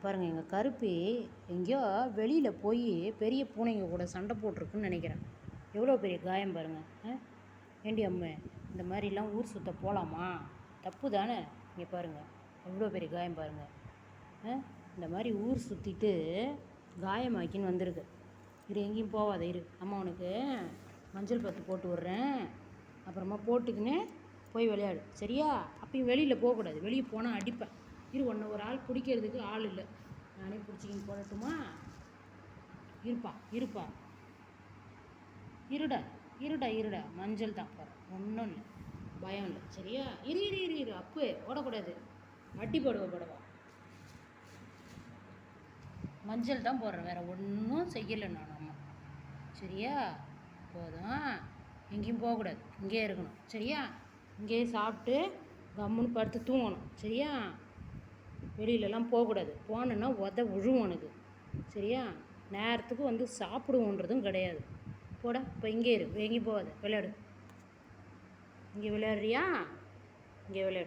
பாருங்கள், எங்கள் கருப்பி எங்கேயோ வெளியில் போய் பெரிய பூனைங்க கூட சண்டை போட்டிருக்குன்னு நினைக்கிறேன். எவ்வளோ பெரிய காயம் பாருங்கள். ஏண்டி அம்மே, இந்த மாதிரிலாம் ஊர் சுற்ற போகலாமா? தப்பு தானே? இங்கே பாருங்கள், எவ்வளோ பெரிய காயம் பாருங்கள். இந்த மாதிரி ஊர் சுற்றிட்டு காயமாக்கின்னு வந்திருக்கு. இரு, எங்கேயும் போகாத இரு, அம்மா உனக்கு மஞ்சள் பத்து போட்டு விட்றேன். அப்புறமா போட்டுக்கின்னு போய் விளையாடு, சரியா? அப்பயும் வெளியில் போகக்கூடாது. வெளியே போனால் அடிப்பேன். இரு, ஒன்று ஒரு ஆள் பிடிக்கிறதுக்கு ஆள் இல்லை, நானே பிடிச்சிக்கின்னு போடட்டுமா? இருப்பா இருடா, மஞ்சள் தான் போகிறேன், ஒன்றும் இல்லை, பயம் இல்லை, சரியா? இரு அப்பே ஓடக்கூடாது, அடி படுவா. மஞ்சள் தான் போடுறேன், வேறு ஒன்றும் செய்யலை நான். அம்மா, சரியா? போதும், எங்கேயும் போகக்கூடாது, இங்கேயே இருக்கணும், சரியா? இங்கேயே சாப்பிட்டு கம்முன்னு படுத்து தூங்கணும், சரியா? வெளியிலலாம் போகக்கூடாது. போனேன்னா விழுவும் உனக்கு, சரியா? நேரத்துக்கு வந்து சாப்பிடுவோன்றதும் கிடையாது. போட, இப்போ இங்கே இரு, எங்கேயும் போகாத, விளையாடு. இங்கே விளையாடுறியா? இங்கே விளையாடு.